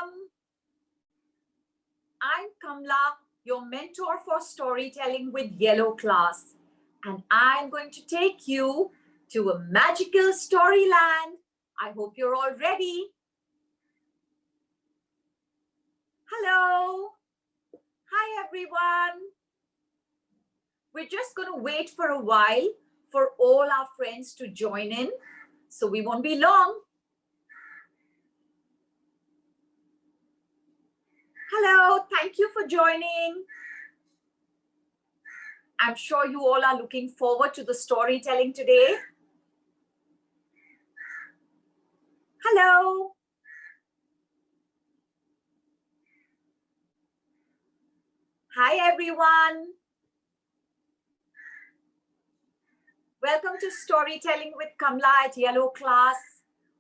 Welcome. I'm Kamla, your mentor for storytelling with Yellow Class, and I'm going to take you to a magical storyland. I hope you're all ready. Hello. Hi, everyone. We're just going to wait for a while for all our friends to join in, so we won't be long. Hello, thank you for joining. I'm sure you all are looking forward to the storytelling today. Hello. Hi, everyone. Welcome to Storytelling with Kamla at Yellow Class.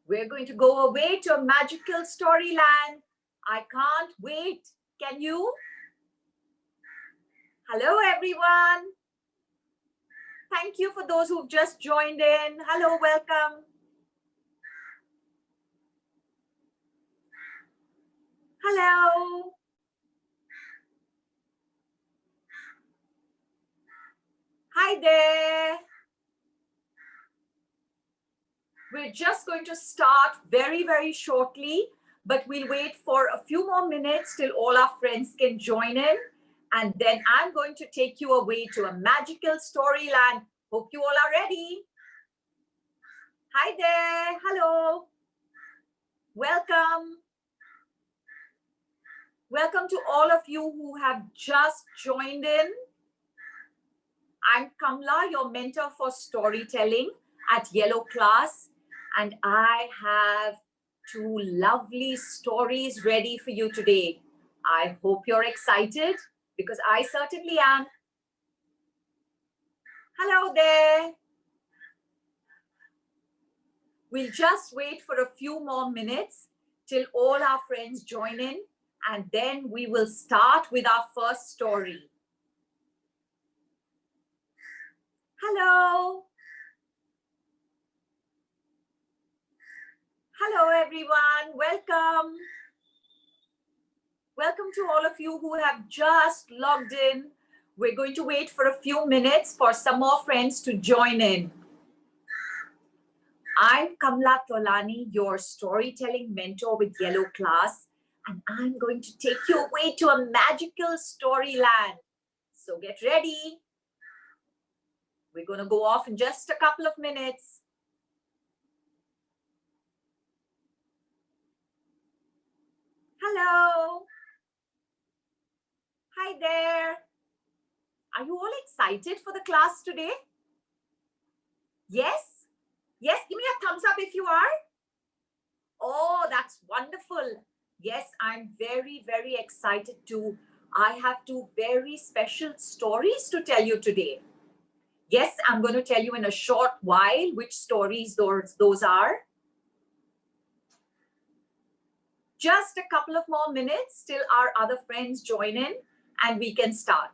We're going to go away to a magical storyland. I can't wait. Can you? Hello, everyone. Thank you for those who've just joined in. Hello, welcome. Hello. Hi there. We're just going to start very, very shortly, but we'll wait for a few more minutes till all our friends can join in. And then I'm going to take you away to a magical storyland. Hope you all are ready. Hi there. Hello. Welcome. Welcome to all of you who have just joined in. I'm Kamla, your mentor for storytelling at Yellow Class, and I have two lovely stories ready for you today. I hope you're excited because I certainly am. Hello there. We'll just wait for a few more minutes till all our friends join in, and then we will start with our first story. Hello. Hello, everyone. Welcome. Welcome to all of you who have just logged in. We're going to wait for a few minutes for some more friends to join in. I'm Kamla Tolani, your storytelling mentor with Yellow Class, and I'm going to take you away to a magical storyland. So get ready. We're going to go off in just a couple of minutes. Hello. Hi there. Are you all excited for the class today? Yes? Yes, give me a thumbs up if you are. Oh, that's wonderful. Yes, I'm very, very excited too. I have two very special stories to tell you today. Yes, I'm going to tell you in a short while which stories those are. Just a couple of more minutes till our other friends join in and we can start.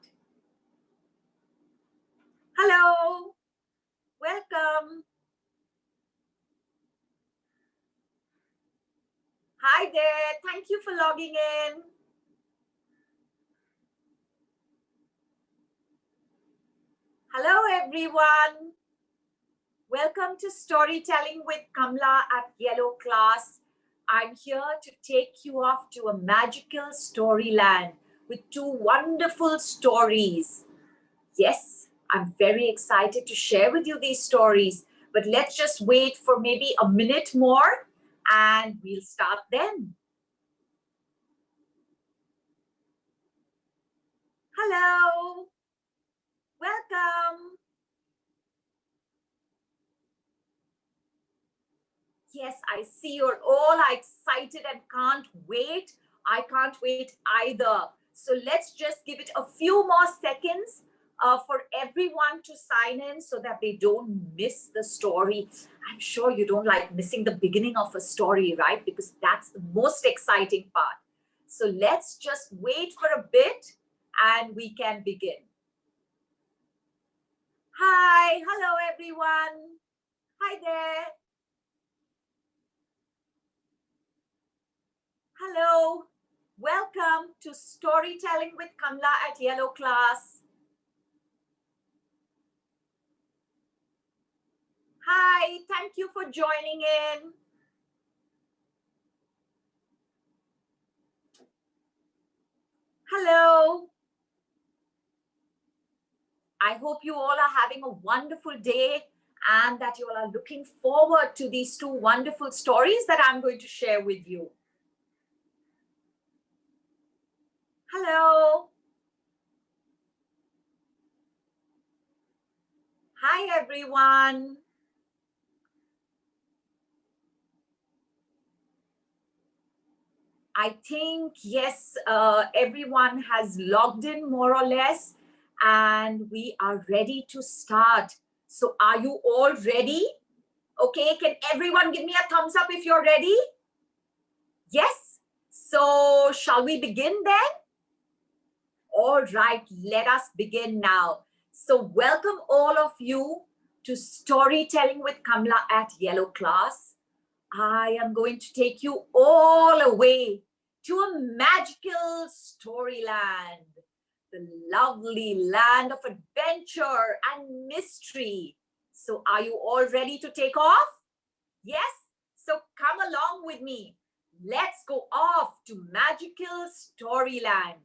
Hello. Welcome. Hi there. Thank you for logging in. Hello, everyone. Welcome to Storytelling with Kamla at Yellow Class. I'm here to take you off to a magical storyland with two wonderful stories. Yes, I'm very excited to share with you these stories, but let's just wait for maybe a minute more and we'll start then. Hello. Welcome. Yes, I see you're all excited and can't wait. I can't wait either. So let's just give it a few more seconds for everyone to sign in so that they don't miss the story. I'm sure you don't like missing the beginning of a story, right? Because that's the most exciting part. So let's just wait for a bit and we can begin. Hi, hello everyone. Hi there. Hello, welcome to Storytelling with Kamla at Yellow Class. Hi, thank you for joining in. Hello. I hope you all are having a wonderful day and that you all are looking forward to these two wonderful stories that I'm going to share with you. Hello. Hi, everyone. I think, yes, everyone has logged in more or less, and we are ready to start. So are you all ready? Okay, can everyone give me a thumbs up if you're ready? Yes? So shall we begin then? All right, let us begin now. So welcome all of you to Storytelling with Kamla at Yellow Class. I am going to take you all away to a magical storyland, the lovely land of adventure and mystery. So are you all ready to take off? Yes? So come along with me. Let's go off to magical storyland.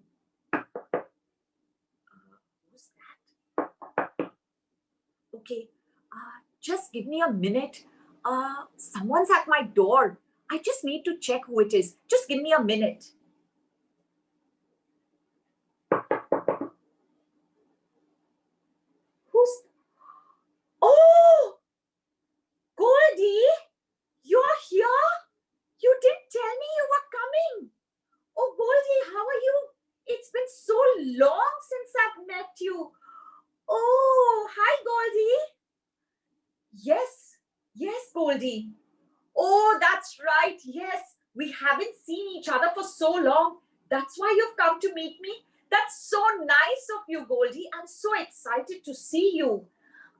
Who's that? Okay, just give me a minute. Someone's at my door. I just need to check who it is. Just give me a minute. Who's? Oh, Goldie, you're here. You didn't tell me you were coming. Oh, Goldie, how are you? It's been so long since I've met you. Oh, hi, Goldie. Yes, yes, Goldie. Oh, that's right. Yes, we haven't seen each other for so long. That's why you've come to meet me. That's so nice of you, Goldie. I'm so excited to see you.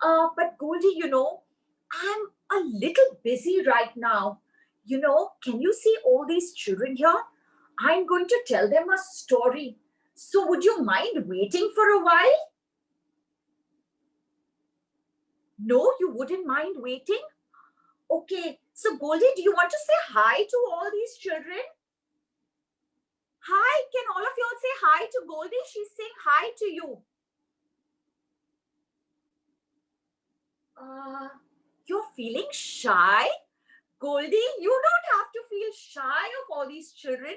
But Goldie, I'm a little busy right now. Can you see all these children here? I'm going to tell them a story. So would you mind waiting for a while? No, you wouldn't mind waiting? Okay. So Goldie, do you want to say hi to all these children? Hi, can all of you all say hi to Goldie? She's saying hi to you. Uh, you're feeling shy? Goldie, you don't have to feel shy of all these children.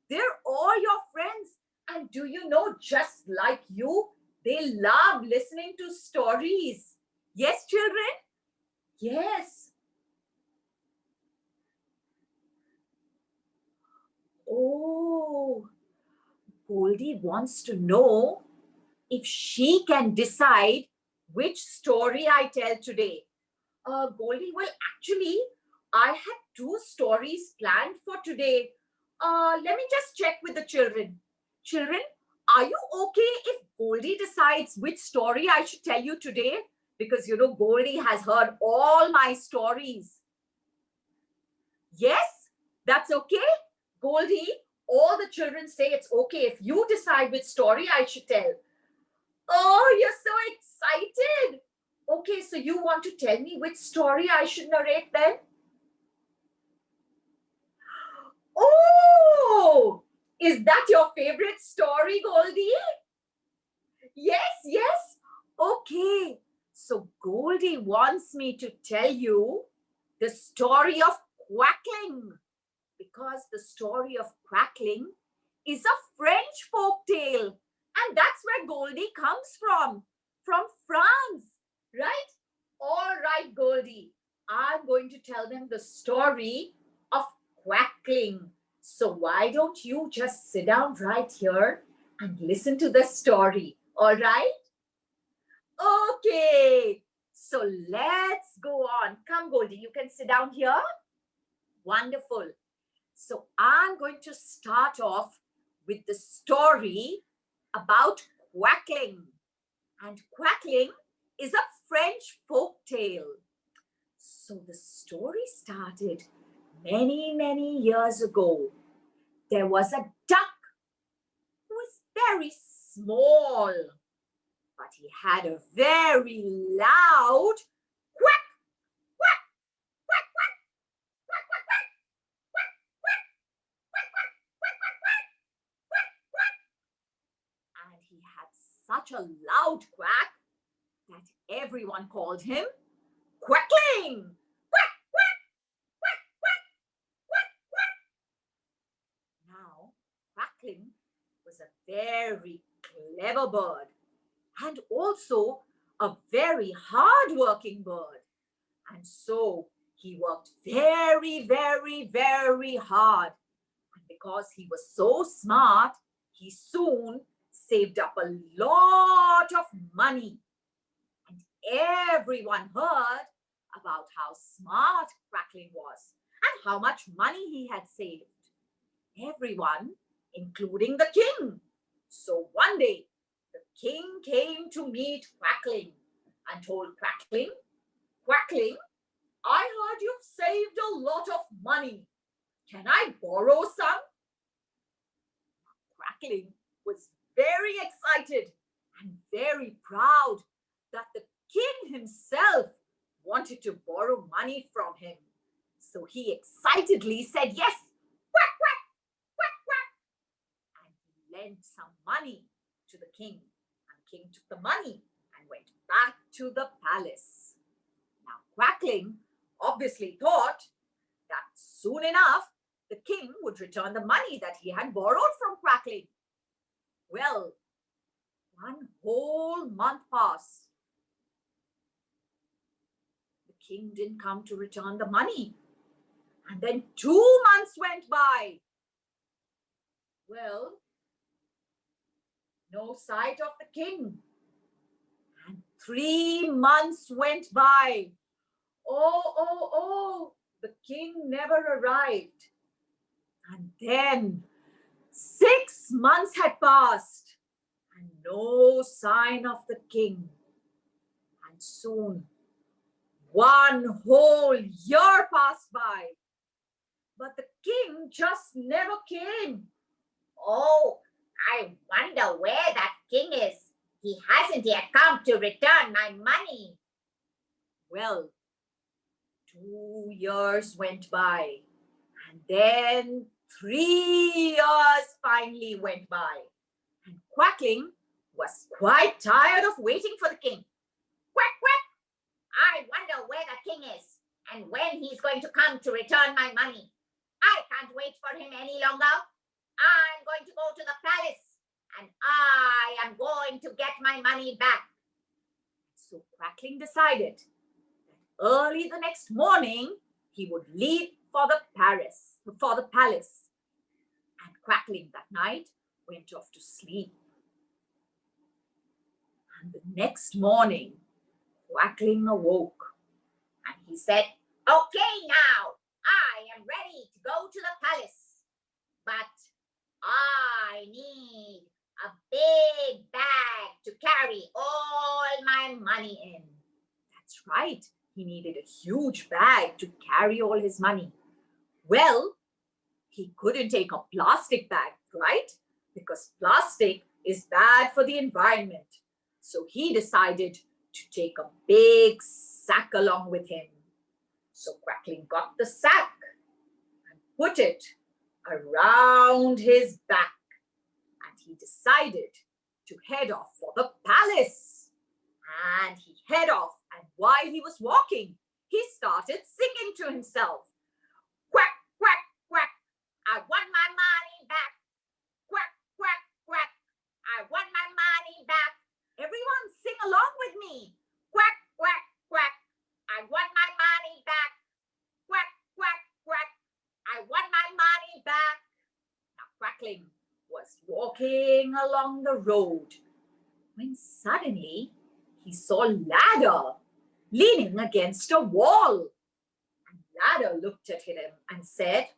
They're all your friends. And do you know, just like you, they love listening to stories. Yes, children? Yes. Oh, Goldie wants to know if she can decide which story I tell today. Goldie, well, actually, I had two stories planned for today. Let me just check with the children. Children, are you okay if Goldie decides which story I should tell you today? Because, Goldie has heard all my stories. Yes, that's okay. Goldie, all the children say it's okay if you decide which story I should tell. Oh, you're so excited. Okay, so you want to tell me which story I should narrate then? Oh, is that your favorite story, Goldie? Yes, yes. Okay, so Goldie wants me to tell you the story of Quackling, because the story of Quackling is a French folk tale, and that's where Goldie comes from France, right? All right, Goldie, I'm going to tell them the story of Quackling. So why don't you just sit down right here and listen to the story, all right? Okay, so let's go on. Come, Goldie, you can sit down here. Wonderful. So I'm going to start off with the story about Quackling. And Quackling is a French folk tale. So the story started many, many years ago. there was a duck who was very small, but he had a very loud quack, quack, quack, quack, quack, quack, quack, quack, quack, quack, quack, quack, quack, quack, quack, quack. And he had such a loud quack that everyone called him Quackling. Quack, quack, quack, quack, quack, quack. Now, Quackling was a very clever bird and also a very hard-working bird. And so he worked very, very, very hard. And because he was so smart, he soon saved up a lot of money. And everyone heard about how smart Quackling was and how much money he had saved. Everyone, including the king. So one day, the king came to meet Quackling and told Quackling, Quackling, I heard you've saved a lot of money. Can I borrow some? Quackling was very excited and very proud that the king himself wanted to borrow money from him. So he excitedly said yes, quack, quack, quack, quack. And he lent some money to the king. And the king took the money and went back to the palace. Now, Quackling obviously thought that soon enough, the king would return the money that he had borrowed from Quackling. Well, one whole month passed. The king didn't come to return the money. And then 2 months went by. Well, no sight of the king. And 3 months went by. Oh, the king never arrived. And then 6 months had passed and no sign of the king. And soon, one whole year passed by. But the king just never came. Oh, I wonder where that king is. He hasn't yet come to return my money. Well, 2 years went by, and then 3 years finally went by. And Quackling was quite tired of waiting for the king. Quack, quack! I wonder where the king is and when he's going to come to return my money. I can't wait for him any longer. I'm going to go to the palace and I am going to get my money back. So Quackling decided that early the next morning, he would leave for the palace. And Quackling that night went off to sleep. And the next morning, Quackling awoke and he said, okay, now I am ready to go to the palace, but I need a big bag to carry all my money in. That's right. He needed a huge bag to carry all his money. Well, he couldn't take a plastic bag, right? Because plastic is bad for the environment. So he decided to take a big sack along with him. So Quackling got the sack and put it around his back. And he decided to head off for the palace. And he head off, and while he was walking, he started singing to himself. Quack, quack, quack, I want my money back. Quack, quack, quack, I want my money back. Everyone sing along with me. Quack, quack, quack, I want my money back. Quack, quack, quack, I want my money back. Now Quackling was walking along the road when suddenly he saw Ladder leaning against a wall. And Ladder looked at him and said,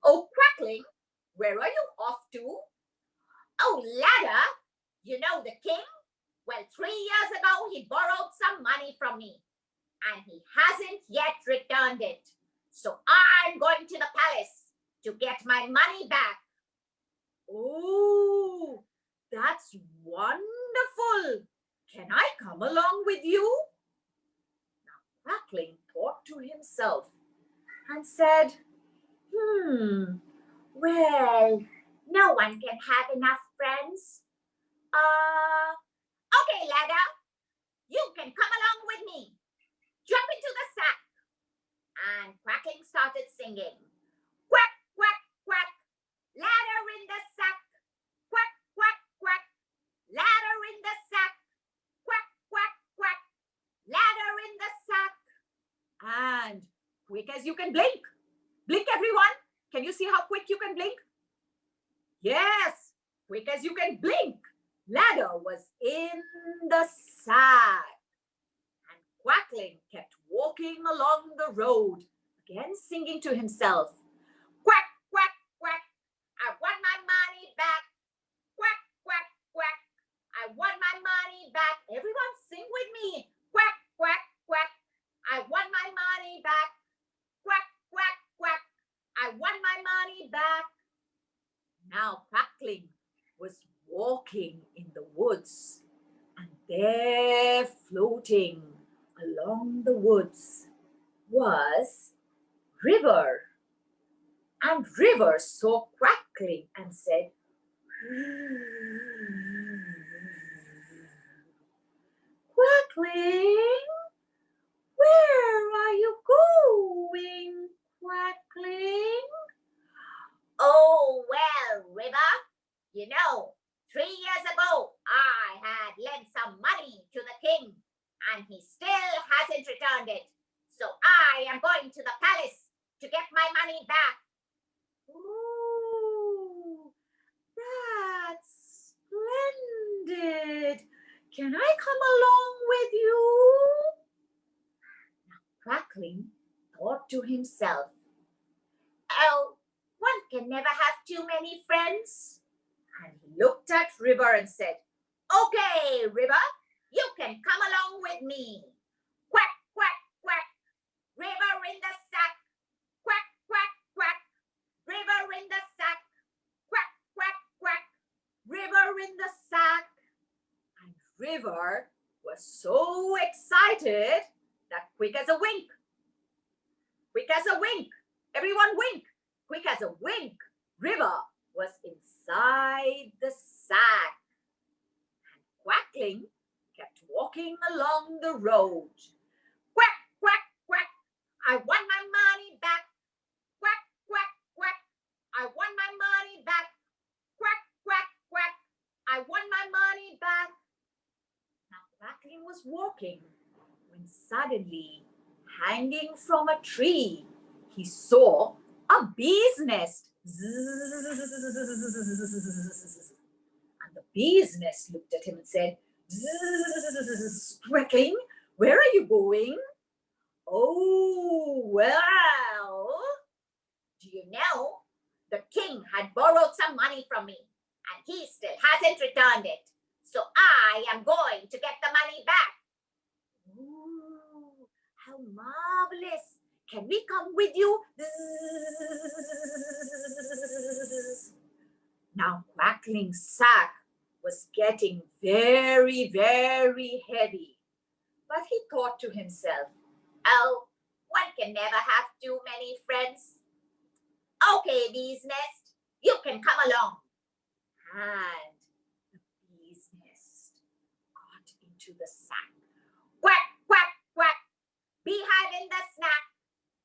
oh, Quackling, where are you off to? Oh, Ladder, you know the king? Well, 3 years ago, he borrowed some money from me, and he hasn't yet returned it. So I'm going to the palace, to get my money back. Oh, that's wonderful. Can I come along with you? Now, Quackling thought to himself and said, Well, no one can have enough friends. Okay, ladder, you can come along with me. Jump into the sack. And Quackling started singing. Quack, quack, quack, ladder in the sack. Quack, quack, quack, ladder in the sack. Quack, quack, quack, ladder in the sack. and quick as you can blink. Blink, everyone. Can you see how quick you can blink? Yes, quick as you can blink. Ladder was in the sack. And Quackling kept walking along the road, again singing to himself. Quack, quack, quack, I want my money back. Quack, quack, quack, I want my money back. Everyone sing with me. Quack, quack, quack, I want my money back. Quack, quack, quack, I want my money back. Now Quackling was walking in the woods, and there floating along the woods was River. And River saw Quackling and said, Quackling, where are you going, Quackling? Oh, well, River, you know, 3 years ago, I had lent some money to the king, and he still hasn't returned it. So I am going to the palace to get my money back. Oh, that's splendid. Can I come along with you? Quackling thought to himself, Oh, one can never have too many friends. and he looked at River and said, Okay, River, you can come along with me. Quack, quack, quack, River in the sack. Quack, quack, quack, River in the sack. Quack, quack, quack, River in the sack. And River was so excited that quick as a wink, everyone wink, quick as a wink, River was inside the sack. And Quackling kept walking along the road. quack, quack, quack, I want my money back. Quack, quack, quack, I want my money back. Quack, quack, quack, I want my money back. Now Quackling was walking when suddenly, hanging from a tree, he saw a bee's nest. And the bee's nest looked at him and said, Quackling, where are you going? Oh, well, Do you know, the king had borrowed some money from me, and he still hasn't returned it. So I am going to get the money back. oh, how marvelous. Can we come with you? Now Quackling's sack was getting very, very heavy. But he thought to himself, Oh, one can never have too many friends. Okay, bee's nest, you can come along. and the bee's nest got into the sack. Quack, quack, quack, beehive in the snack.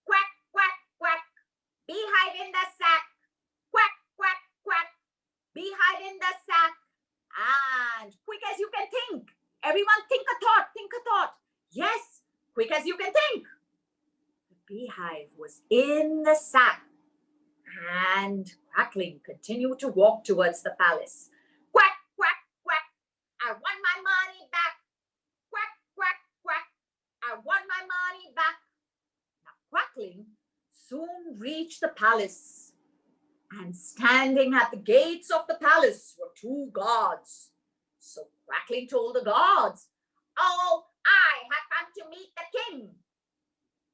Quack, quack, quack, beehive in the sack. Quack, quack, quack, beehive in the sack. And quick as you can think. Everyone think a thought, think a thought. Yes, quick as you can think. The beehive was in the sack. And Quackling continued to walk towards the palace. Quack, quack, quack, I want my money back. Quack, quack, quack, I want my money back. Now Quackling soon reached the palace. And standing at the gates of the palace were 2 guards. So Quackling told the guards, Oh, I have come to meet the king.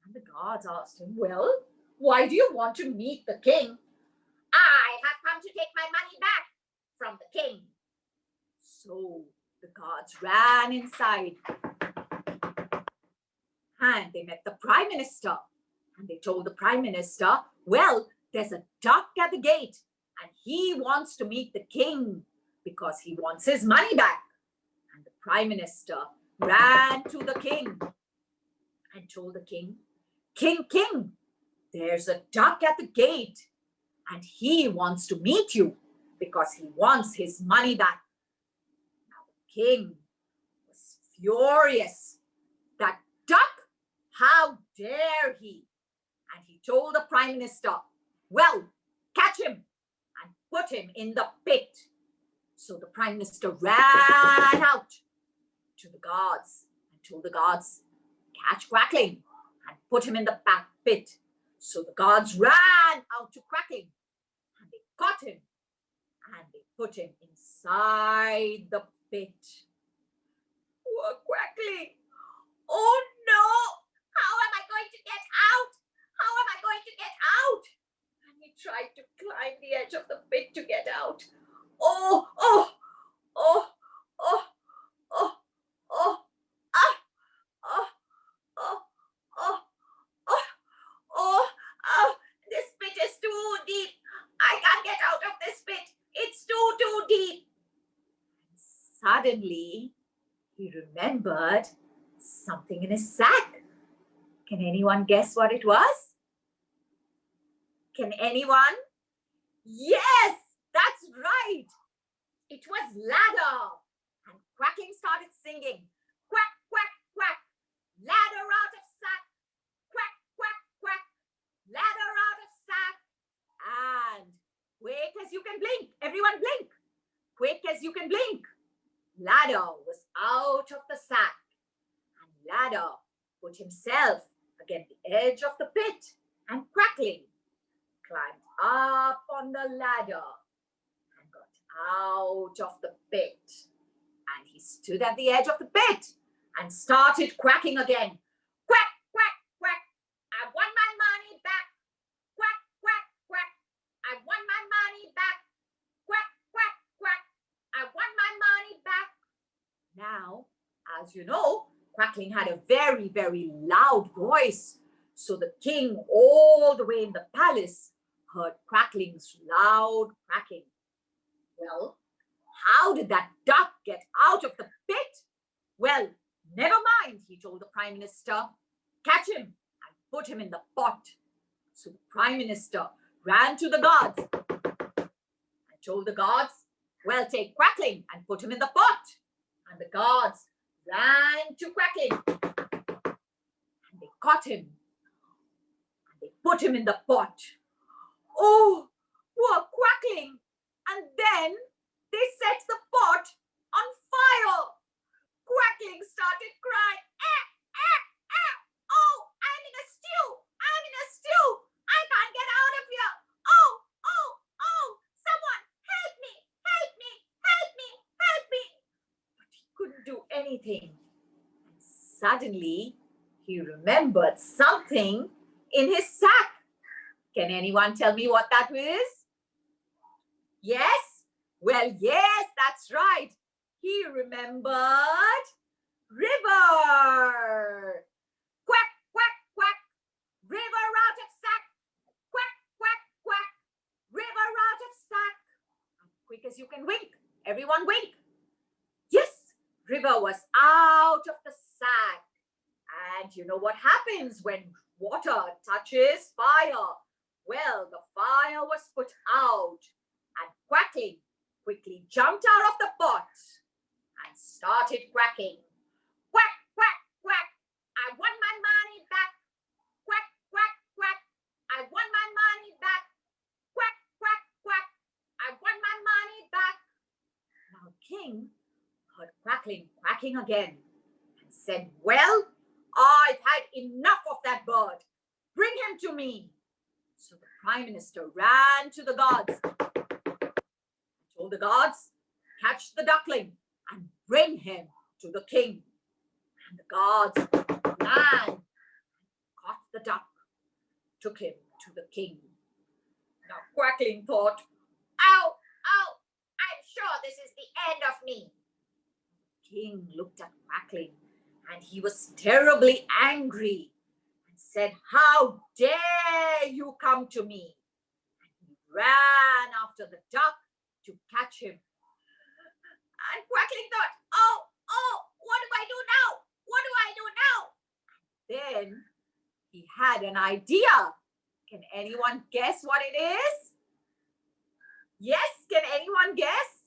and the guards asked him, Well, why do you want to meet the king? king. So the guards ran inside and they met the Prime Minister. And they told the Prime Minister, well, there's a duck at the gate and he wants to meet the king because he wants his money back. And the Prime Minister ran to the king and told the king, King, there's a duck at the gate and he wants to meet you because he wants his money back. Now the king was furious. That duck? How dare he? And he told the Prime Minister, well, catch him and put him in the pit. So the Prime Minister ran out to the guards and told the guards, catch Quackling and put him in the pit. So the guards ran out to Quackling and they caught him and they put him inside the pit. Poor Quackling. Oh no! How am I going to get out? How am I going to get out? And he tried to climb the edge of the pit to get out. Oh, oh, oh, oh, oh, oh, ah, oh, oh, oh, oh, oh, oh, this pit is too deep. I can't get out of this pit. It's too deep. Suddenly, he remembered something in his sack. Can anyone guess what it was? Can anyone? Yes, that's right. It was ladder. And Quackling started singing. Quack, quack, quack. Ladder out of sack. Quack, quack, quack. Ladder out of sack. And quick as you can blink. Everyone blink. Quick as you can blink. Ladder was out of the sack. And Ladder put himself against the edge of the pit. And Quackling climbed up on the ladder and got out of the pit. And he stood at the edge of the pit and started quacking again. Quack, quack, quack. I want my money back. Quack, quack, quack. I want my money back. Quack, quack, quack. I want my money back. Now, as you know, Quackling had a very, very loud voice. So the king, all the way in the palace, heard Quackling's loud quacking. Well, how did that duck get out of the pit? Well, never mind, he told the Prime Minister. Catch him and put him in the pot. So the Prime Minister ran to the guards and told the guards, well, take Quackling and put him in the pot. And the guards ran to Quackling and they caught him and they put him in the pot. Oh, poor Quackling. And then they set the pot on fire. Quackling started crying. Oh, I'm in a stew. I'm in a stew. I can't get out of here. Oh, someone help me, help me, help me, help me. But he couldn't do anything. And suddenly, he remembered something in his sack. Can anyone tell me what that is? Yes? Well, yes, that's right. He remembered river. Quack, quack, quack. River out of sack. Quack, quack, quack. River out of sack. Quick as you can wink. Everyone wink. Yes, river was out of the sack. And you know what happens when water touches fire? Well, the fire was put out and Quackling quickly jumped out of the pot and started quacking. Quack, quack, quack. I want my money back. Quack, quack, quack. I want my money back. Quack, quack, quack. I want my money back. Now King heard Quackling quacking again and said, well, I've had enough of that bird. Bring him to me. So the Prime Minister ran to the guards and told the guards, catch the duckling and bring him to the king. And the guards ran, caught the duck, took him to the king. Now Quackling thought, Oh, I'm sure this is the end of me. King looked at Quackling and he was terribly angry and said, "How dare you come to me?" And he ran after the duck to catch him. And Quackling thought, oh, what do I do now? What do I do now? Then he had an idea. Can anyone guess what it is? Yes, can anyone guess?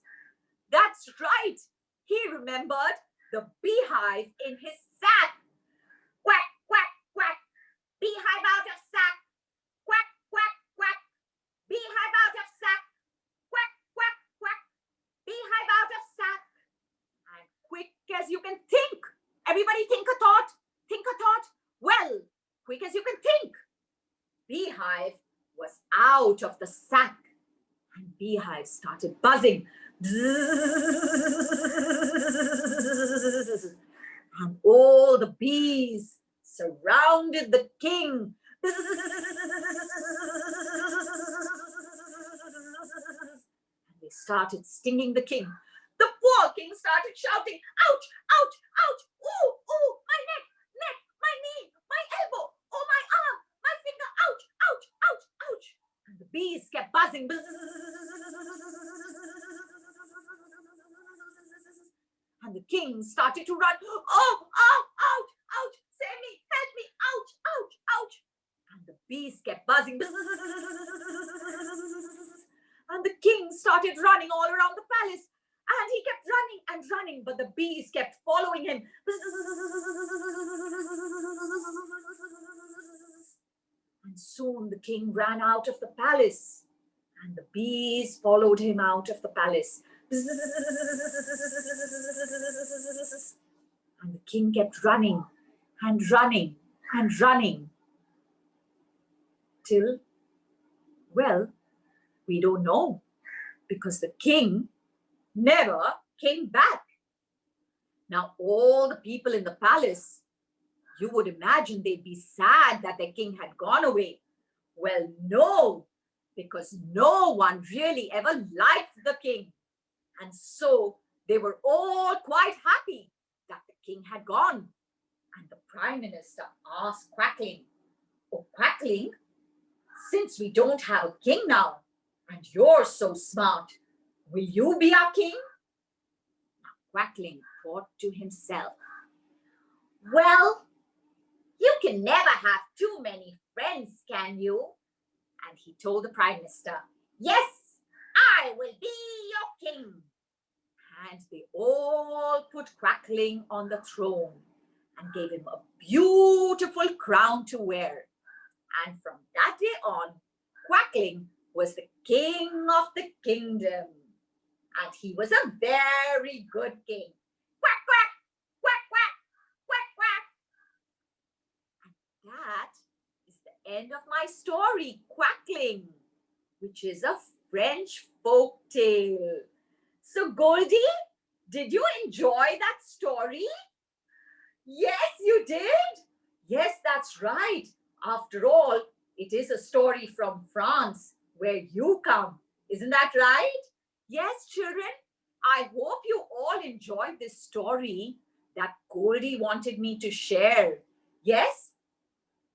That's right. He remembered the beehive in his sack. Quack, quack, quack. Beehive out of sack. Quack, quack, quack. Beehive out of sack. Quack, quack, quack. Beehive out of sack. And quick as you can think. Everybody think a thought. Think a thought. Well, quick as you can think. Beehive was out of the sack. And Beehive started buzzing. And all the bees surrounded the king. And they started stinging the king. The poor king started shouting, "Ouch, ouch, ouch, ooh, ooh, my neck, my knee, my elbow, oh, my arm, my finger, ouch, ouch, ouch, ouch." And the bees kept buzzing. And the king started to run. "Oh, ouch, ouch, save me, help me, ouch, ouch, ouch." And the bees kept buzzing. And the king started running all around the palace. And he kept running and running, but the bees kept following him. And soon the king ran out of the palace, and the bees followed him out of the palace. And the king kept running and running and running till, well, we don't know, because the king never came back. Now, all the people in the palace, you would imagine they'd be sad that their king had gone away. Well, no, because no one really ever liked the king. And so they were all quite happy that the king had gone. And the prime minister asked Quackling, "Oh, Quackling, since we don't have a king now, and you're so smart, will you be our king?" Now, Quackling thought to himself, "Well, you can never have too many friends, can you?" And he told the prime minister, "Yes, I will be your king." And they all put Quackling on the throne and gave him a beautiful crown to wear. And from that day on, Quackling was the king of the kingdom. And he was a very good king. Quack, quack, quack, quack, quack, quack. And that is the end of my story, Quackling, which is a French folk tale. So, Goldie, did you enjoy that story? Yes, you did? Yes, that's right. After all, it is a story from France, where you come. Isn't that right? Yes, children. I hope you all enjoyed this story that Goldie wanted me to share. Yes?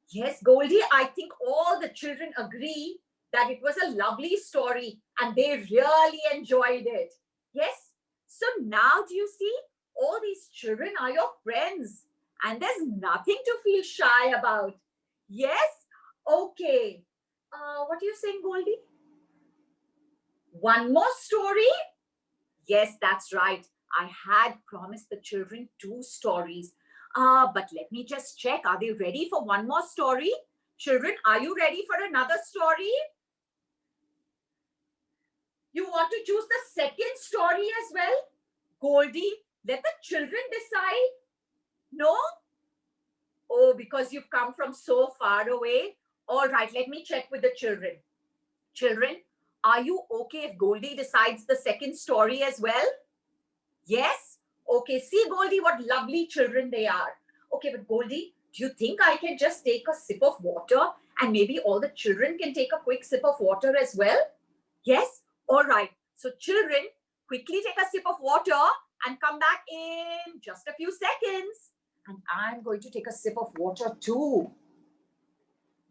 Yes, Goldie, I think all the children agree that it was a lovely story and they really enjoyed it. Yes? So now do you see? All these children are your friends and there's nothing to feel shy about. Yes? Okay. What are you saying, Goldie? One more story? Yes, that's right. I had promised the children 2 stories. But let me just check. Are they ready for one more story? Children, are you ready for another story? You want to choose the second story as well? Goldie, let the children decide. No? Oh, because you've come from so far away. All right, let me check with the children. Children, are you okay if Goldie decides the second story as well? Yes? Okay, see, Goldie, what lovely children they are. Okay, but Goldie, do you think I can just take a sip of water and maybe all the children can take a quick sip of water as well? Yes? All right. So children, quickly take a sip of water and come back in just a few seconds. And I'm going to take a sip of water too.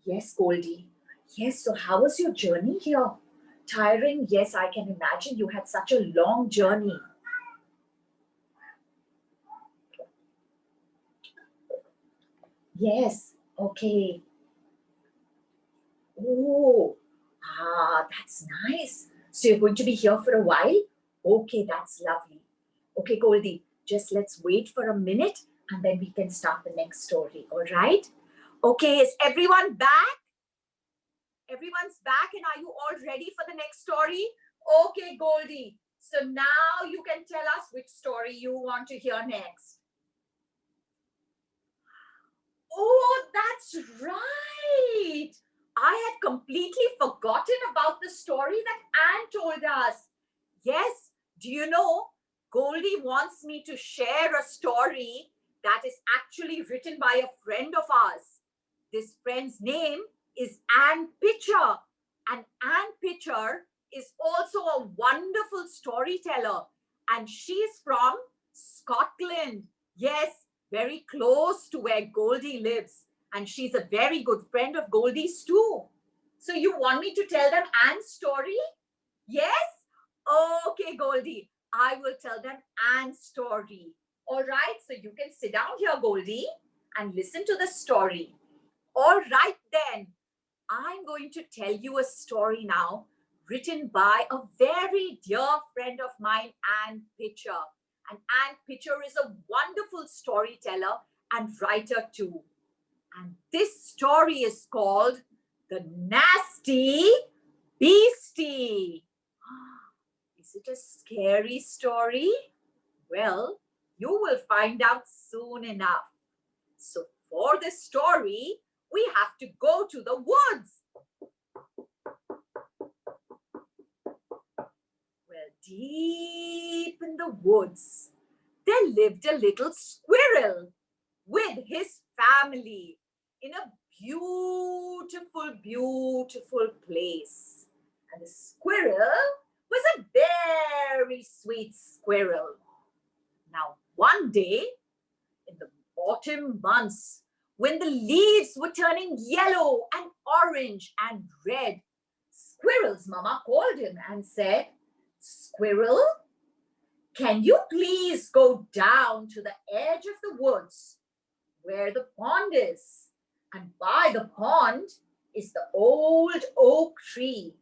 Yes, Goldie. Yes, so how was your journey here? Tiring? Yes, I can imagine you had such a long journey. Yes, okay. Oh, that's nice. So you're going to be here for a while? Okay, that's lovely. Okay, Goldie, just let's wait for a minute and then we can start the next story, all right? Okay, is everyone back? Everyone's back, and are you all ready for the next story? Okay, Goldie. So now you can tell us which story you want to hear next. Oh, that's right. I had completely forgotten about the story that Anne told us. Yes, do you know? Goldie wants me to share a story that is actually written by a friend of ours. This friend's name is Anne Pitcher. And Anne Pitcher is also a wonderful storyteller. And she's from Scotland. Yes, very close to where Goldie lives. And she's a very good friend of Goldie's too. So you want me to tell them Anne's story? Yes? Okay, Goldie. I will tell them Anne's story. All right, so you can sit down here, Goldie, and listen to the story. All right, then. I'm going to tell you a story now written by a very dear friend of mine, Anne Pitcher. And Anne Pitcher is a wonderful storyteller and writer too. And this story is called The Nastie Beastie. Is it a scary story? Well, you will find out soon enough. So for this story, we have to go to the woods. Well, deep in the woods, there lived a little squirrel with his family in a beautiful, beautiful place. And the squirrel was a very sweet squirrel. Now, one day in the autumn months, when the leaves were turning yellow and orange and red, Squirrel's mama called him and said, "Squirrel, can you please go down to the edge of the woods where the pond is? And by the pond is the old oak tree.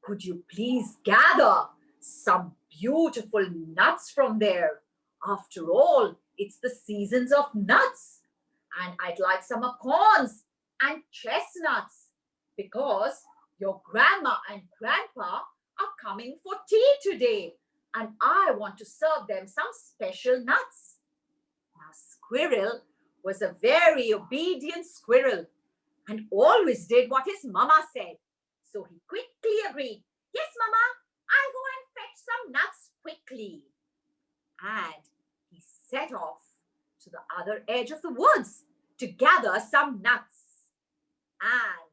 Could you please gather some beautiful nuts from there? After all, it's the seasons of nuts. And I'd like some acorns and chestnuts because your grandma and grandpa are coming for tea today. And I want to serve them some special nuts." Now, Squirrel was a very obedient squirrel and always did what his mama said. So he quickly agreed, "Yes, mama, I'll go and fetch some nuts quickly." And he set off to the other edge of the woods to gather some nuts. And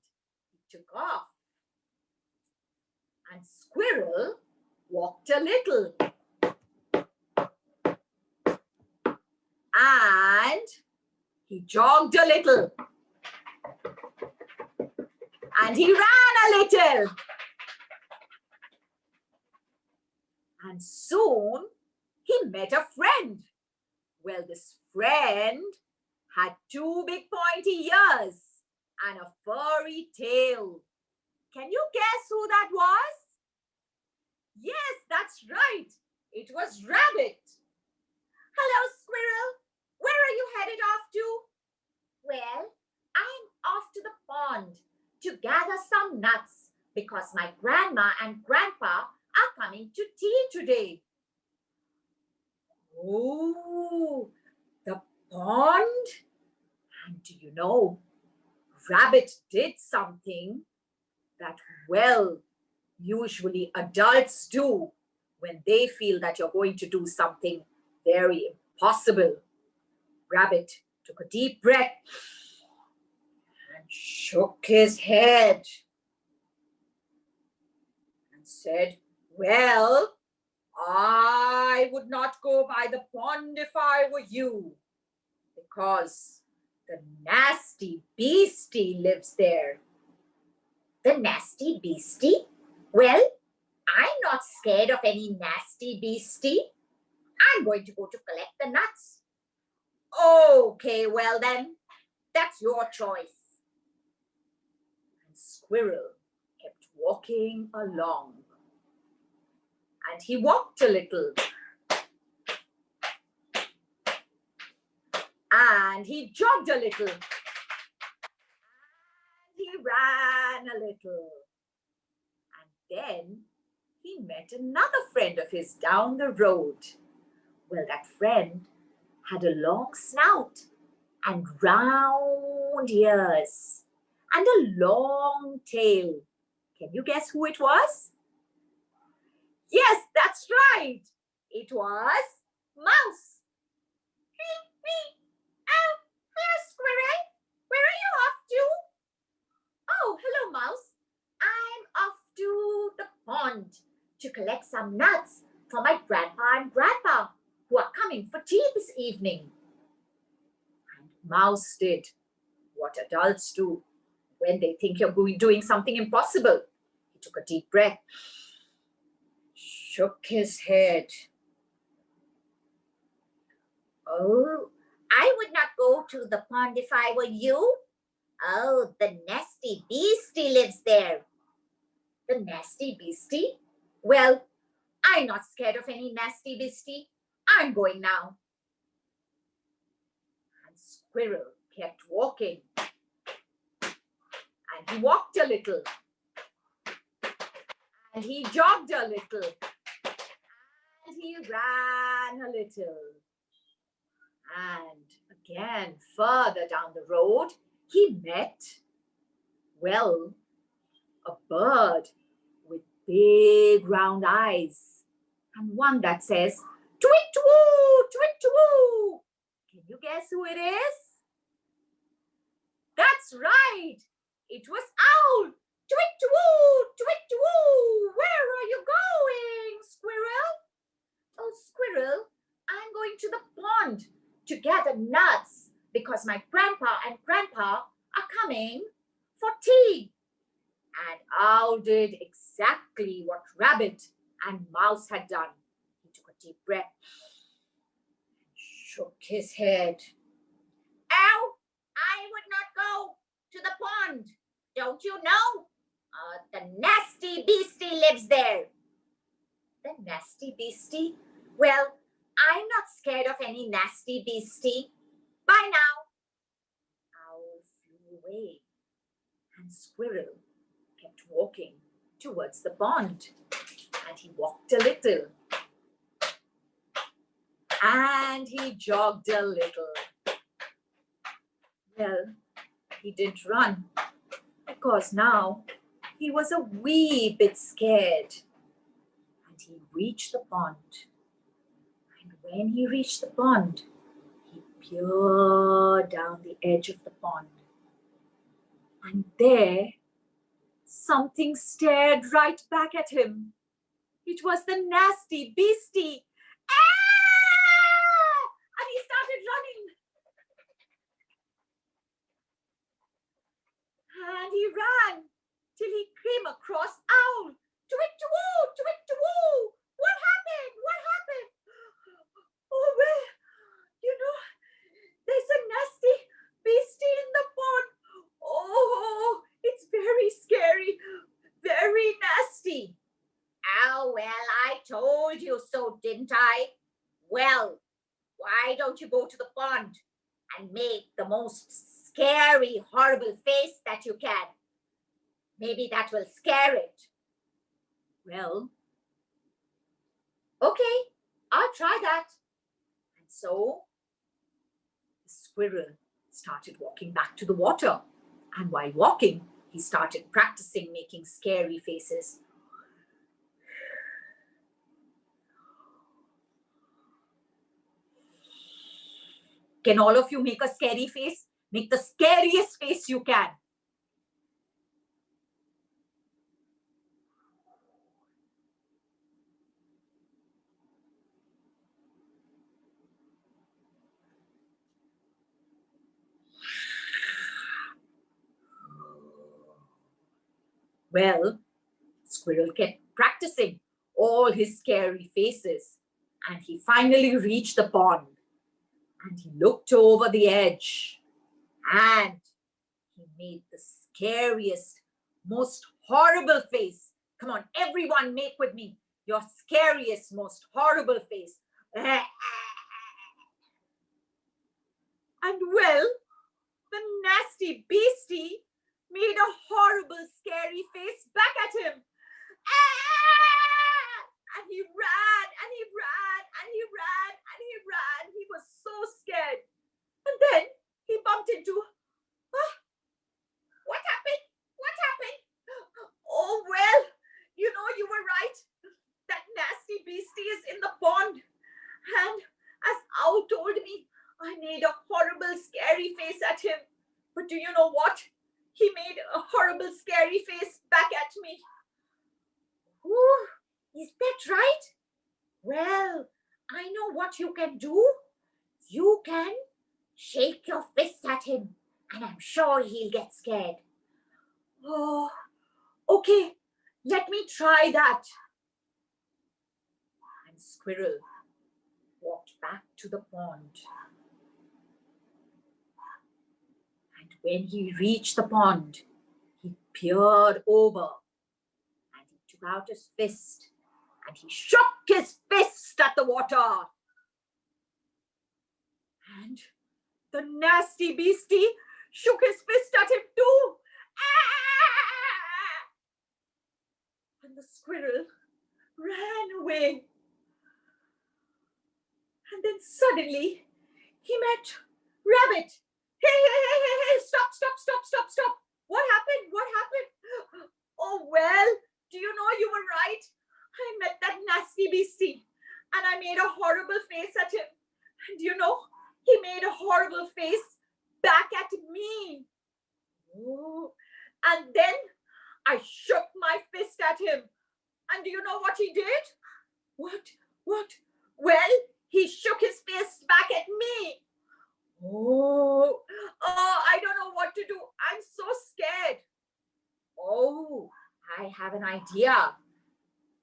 he took off. And Squirrel walked a little. And he jogged a little. And he ran a little. And soon he met a friend. Well, this friend had two big pointy ears and a furry tail. Can you guess who that was? Yes, that's right. It was Rabbit. "Hello, Squirrel. Where are you headed off to?" "Well, I'm off to the pond to gather some nuts because my grandma and grandpa are coming to tea today." Oh, the pond? And do you know, Rabbit did something that, well, usually adults do when they feel that you're going to do something very impossible. Rabbit took a deep breath and shook his head and said, "Well, I would not go by the pond if I were you, because the nasty beastie lives there. The nasty beastie? Well, I'm not scared of any nasty beastie. I'm going to go to collect the nuts. Okay, well then, that's your choice. And Squirrel kept walking along. And he walked a little. And he jogged a little. And he ran a little. And then he met another friend of his down the road. Well, that friend had a long snout and round ears and a long tail. Can you guess who it was? Yes, that's right. It was Mouse. Oh, hello, Squirrel. Where are you off to? Oh, hello, Mouse. I'm off to the pond to collect some nuts for my grandpa and grandpa, who are coming for tea this evening. And Mouse did what adults do when they think you're doing something impossible. He took a deep breath, shook his head. Oh, I would not go to the pond if I were you. Oh, the nasty beastie lives there. The nasty beastie? Well, I'm not scared of any nasty beastie. I'm going now. And Squirrel kept walking. And he walked a little. And he jogged a little. And he ran a little. And again, further down the road, he met, well, a bird with big round eyes and one that says, "Twit-woo, twit-woo." Can you guess who it is? That's right. It was Owl. "Twit-woo, twit-woo. Where are you going, Squirrel?" "Oh, Squirrel, I'm going to the pond to gather nuts because my grandpa and grandpa are coming for tea." And Owl did exactly what Rabbit and Mouse had done. He took a deep breath, shook his head. Ow, I would not go to the pond. Don't you know? The nasty beastie lives there. The nasty beastie? Well, I'm not scared of any nasty beastie. Bye now. Owl flew away, and Squirrel kept walking towards the pond. And he walked a little. And he jogged a little. Well, he didn't run, because now he was a wee bit scared. And he reached the pond. And when he reached the pond, he peered down the edge of the pond. And there, something stared right back at him. It was the nasty beastie. Ah! And he started running. And he ran till he came across Owl. "Twit-woo, twit-woo. What happened? What happened?" "Oh, well, there's a nasty beastie in the pond. Oh, it's very scary, very nasty." Oh, well, I told you so, didn't I? Well, why don't you go to the pond and make the most scary, horrible face that you can? Maybe that will scare it. Well, okay, I'll try that. And so the squirrel started walking back to the water. And while walking, he started practicing making scary faces. Can all of you make a scary face? Make the scariest face you can. Well, Squirrel kept practicing all his scary faces, and he finally reached the pond. And he looked over the edge, and he made the scariest, most horrible face. Come on, everyone, make with me your scariest, most horrible face. And well, the nasty beastie made a horrible, scary face back at him. And he ran, and he ran, and he ran, and he ran. He was so scared. And then he bumped into, What happened? What happened? oh, well, you were right. That nasty beastie is in the pond. And as Owl told me, I made a horrible, scary face at him. But do you know what? He made a horrible, scary face back at me. Ooh, is that right? Well, I know what you can do. You can shake your fist at him, and I'm sure he'll get scared. Oh, okay, let me try that. And Squirrel walked back to the pond. And when he reached the pond, he peered over and he took out his fist and he shook his fist at the water. And the nasty beastie shook his fist at him too. And the squirrel ran away. And then suddenly he met Rabbit. Hey, stop. What happened? Oh, well, do you know you were right? I met that nasty beastie and I made a horrible face at him. And do you know, he made a horrible face back at me. Oh, and then I shook my fist at him. And do you know what he did? What? Well, he shook his fist back at me. Oh, I don't know what to do. I'm so scared. Oh, I have an idea.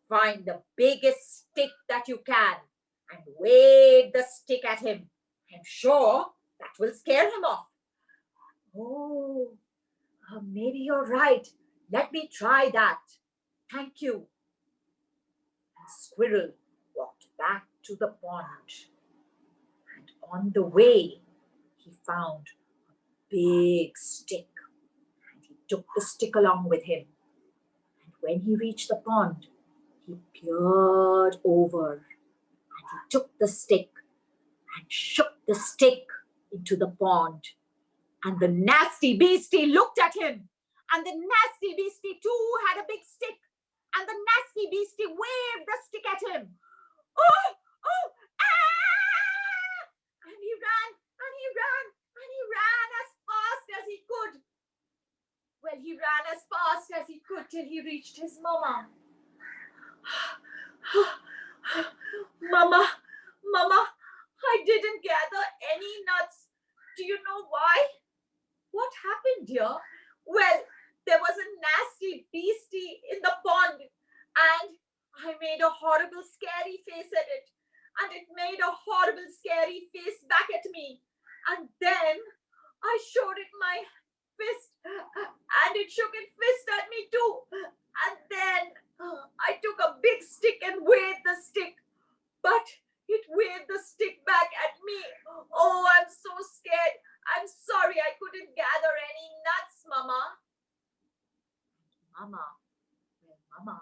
Find the biggest stick that you can and wave the stick at him. I'm sure that will scare him off. Oh, maybe you're right. Let me try that. Thank you. And Squirrel walked back to the pond. And on the way, he found a big stick. And he took the stick along with him. And when he reached the pond, he peered over and he took the stick and shook the stick into the pond. And the nasty beastie looked at him. And the nasty beastie too had a big stick. And the nasty beastie waved the stick at him. Oh, and he ran, and he ran, and he ran as fast as he could. Well, he ran as fast as he could till he reached his mama. Mama, I didn't gather any nuts. Do you know why? What happened, dear? Well, there was a nasty beastie in the pond and I made a horrible, scary face at it. And it made a horrible, scary face back at me. And then I showed it my fist and it shook its fist at me too. And then I took a big stick and waved the stick. But it waved the stick back at me. Oh, I'm so scared. I'm sorry I couldn't gather any nuts, Mama. Mama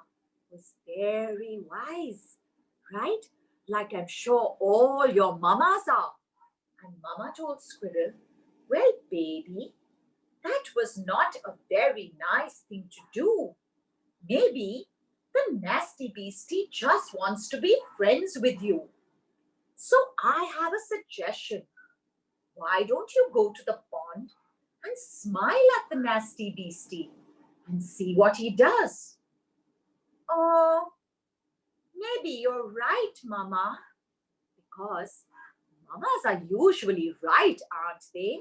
was very wise, right? Like I'm sure all your mamas are. And Mama told Squirrel, well, baby, that was not a very nice thing to do. Maybe the nasty beastie just wants to be friends with you. So I have a suggestion. Why don't you go to the pond and smile at the nasty beastie and see what he does? Oh, maybe you're right, Mama, because mamas are usually right, aren't they?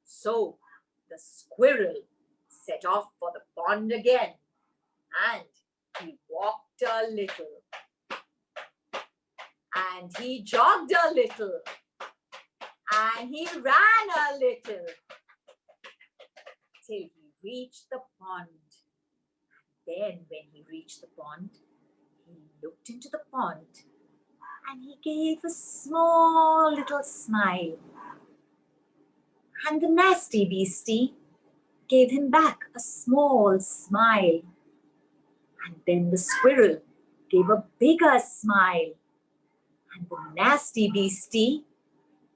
So the squirrel set off for the pond again. And he walked a little. And he jogged a little. And he ran a little. Till he reached the pond. Then when he reached the pond, he looked into the pond and he gave a small little smile. And the nasty beastie gave him back a small smile. And then the squirrel gave a bigger smile. And the nasty beastie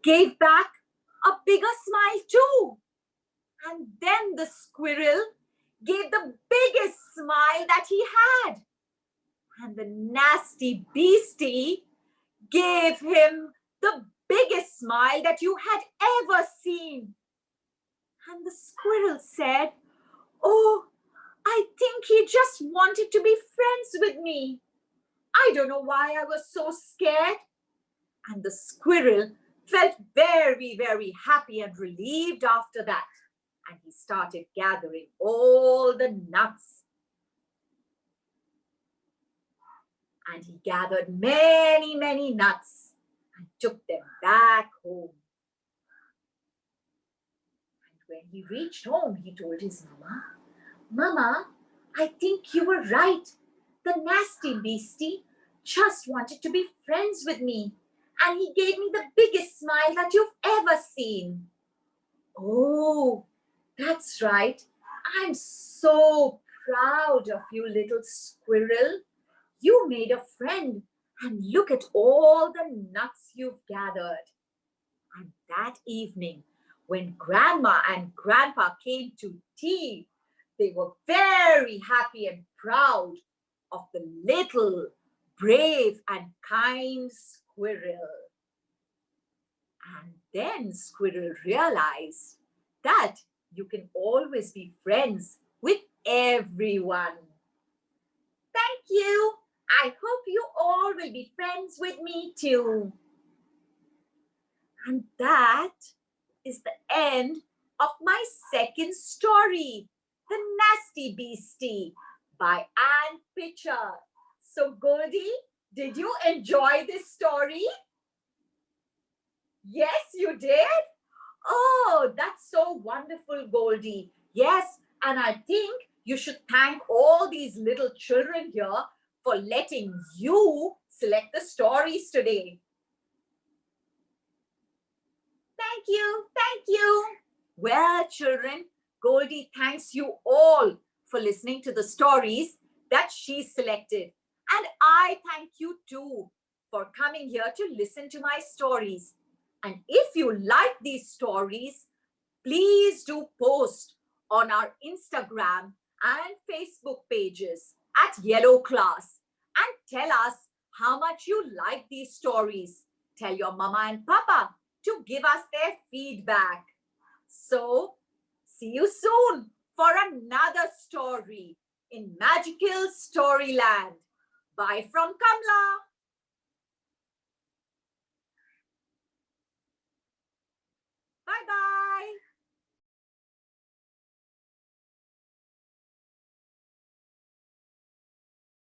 gave back a bigger smile too. And then the squirrel gave the biggest smile that he had. And the nasty beastie gave him the biggest smile that you had ever seen. And the squirrel said, "Oh, I think he just wanted to be friends with me. I don't know why I was so scared." And the squirrel felt very, very happy and relieved after that. And he started gathering all the nuts. And he gathered many, many nuts and took them back home. And when he reached home, he told his mama, "Mama, I think you were right. The nasty beastie just wanted to be friends with me. And he gave me the biggest smile that you've ever seen." "Oh, that's right. I'm so proud of you, little squirrel. You made a friend, and look at all the nuts you've gathered." And that evening, when Grandma and Grandpa came to tea, they were very happy and proud of the little, brave and kind squirrel. And then Squirrel realized that you can always be friends with everyone. "Thank you. I hope you all will be friends with me too." And that is the end of my second story, The Nasty Beastie by Ann Pitcher. So Goldie, did you enjoy this story? Yes, you did? Oh, that's so wonderful, Goldie. Yes, and I think you should thank all these little children here for letting you select the stories today. Thank you, thank you. Well, children, Goldie thanks you all for listening to the stories that she selected. And I thank you too for coming here to listen to my stories. And if you like these stories, please do post on our Instagram and Facebook pages at Yellow Class and tell us how much you like these stories. Tell your mama and papa to give us their feedback. So, see you soon for another story in Magical Storyland. Bye from Kamla. Bye-bye.